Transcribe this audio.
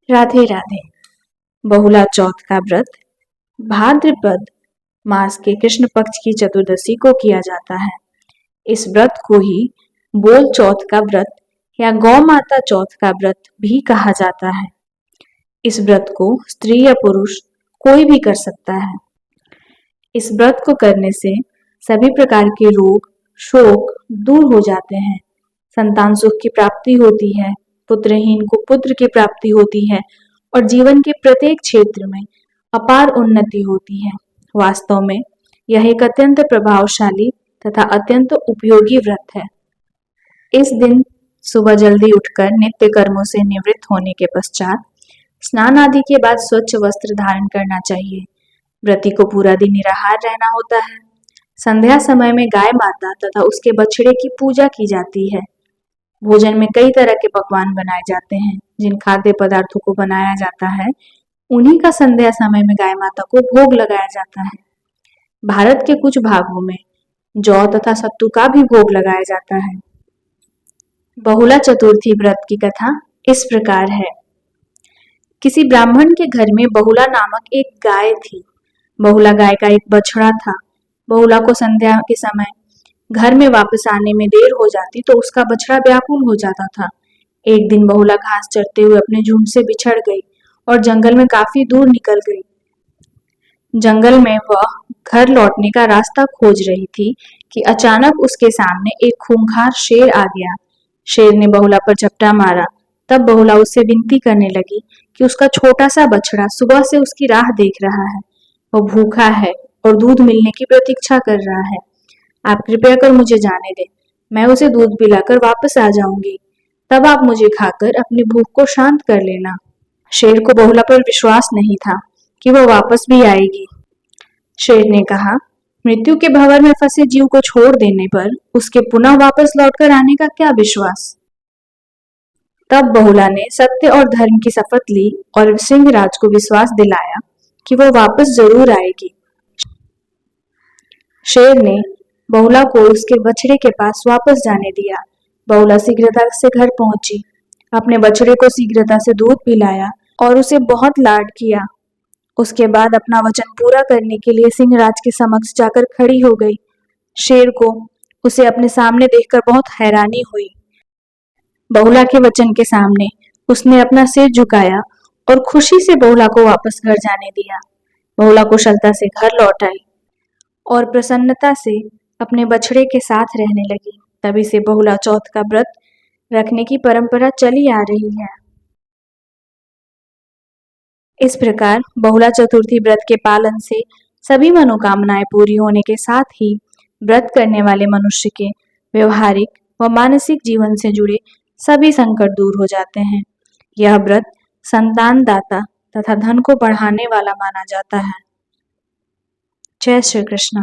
राधे राधे। बहुला चौथ का व्रत भाद्रपद मास के कृष्ण पक्ष की चतुर्दशी को किया जाता है। इस व्रत को ही बोल चौथ का व्रत या गौ माता चौथ का व्रत भी कहा जाता है। इस व्रत को स्त्री या पुरुष कोई भी कर सकता है। इस व्रत को करने से सभी प्रकार के रोग शोक दूर हो जाते हैं। संतान सुख की प्राप्ति होती है, पुत्रहीन को पुत्र की प्राप्ति होती है और जीवन के प्रत्येक क्षेत्र में अपार उन्नति होती है। वास्तव में यह एक अत्यंत प्रभावशाली तथा अत्यंत उपयोगी व्रत है। इस दिन सुबह जल्दी उठकर नित्य कर्मों से निवृत्त होने के पश्चात स्नान आदि के बाद स्वच्छ वस्त्र धारण करना चाहिए। व्रती को पूरा दिन निराहार रहना होता है। संध्या समय में गाय माता तथा उसके बछड़े की पूजा की जाती है। भोजन में कई तरह के पकवान बनाए जाते हैं। जिन खाद्य पदार्थों को बनाया जाता है उन्हीं का संध्या समय में गाय माता को भोग लगाया जाता है। भारत के कुछ भागों में जौ तथा सत्तू का भी भोग लगाया जाता है। बहुला चतुर्थी व्रत की कथा इस प्रकार है। किसी ब्राह्मण के घर में बहुला नामक एक गाय थी। बहुला गाय का एक बछड़ा था। बहुला को संध्या के समय घर में वापस आने में देर हो जाती तो उसका बछड़ा व्याकुल हो जाता था। एक दिन बहुला घास चरते हुए अपने झुंड से बिछड़ गई और जंगल में काफी दूर निकल गई। जंगल में वह घर लौटने का रास्ता खोज रही थी कि अचानक उसके सामने एक खूंखार शेर आ गया। शेर ने बहुला पर झपटा मारा। तब बहुला उससे विनती करने लगी कि उसका छोटा सा बछड़ा सुबह से उसकी राह देख रहा है। वह भूखा है और दूध मिलने की प्रतीक्षा कर रहा है। आप कृपया कर मुझे जाने दें, मैं उसे दूध पिलाकर वापस आ जाऊंगी। तब आप मुझे खाकर अपनी भूख को शांत कर लेना। शेर को बहुला पर विश्वास नहीं था कि वह वापस भी आएगी। शेर ने कहा, मृत्यु के भंवर में फंसे जीव को छोड़ देने पर उसके पुनः वापस लौटकर आने का क्या विश्वास। तब बहुला ने सत्य और धर्म की शपथ ली और सिंहराज को विश्वास दिलाया कि वह वापस जरूर आएगी। शेर ने बहुला को उसके बछड़े के पास वापस जाने दिया। बहुला शीघ्रता से घर पहुंची, अपने बछड़े को शीघ्रता से दूध पिलाया और उसे बहुत लाड किया। उसके बाद अपना वचन पूरा करने के लिए सिंहराज के समक्ष जाकर खड़ी हो गई। शेर को उसे अपने सामने देखकर बहुत हैरानी हुई। बहुला के वचन के सामने उसने अपना सिर झुकाया और खुशी से बहुला को वापस घर जाने दिया। बहुला कुशलता से घर लौट आई और प्रसन्नता से अपने बछड़े के साथ रहने लगी। तभी से बहुला चौथ का व्रत रखने की परंपरा चली आ रही है। इस प्रकार बहुला चतुर्थी व्रत के पालन से सभी मनोकामनाएं पूरी होने के साथ ही व्रत करने वाले मनुष्य के व्यवहारिक व मानसिक जीवन से जुड़े सभी संकट दूर हो जाते हैं। यह व्रत संतान दाता तथा धन को बढ़ाने वाला माना जाता है। जय श्री कृष्ण।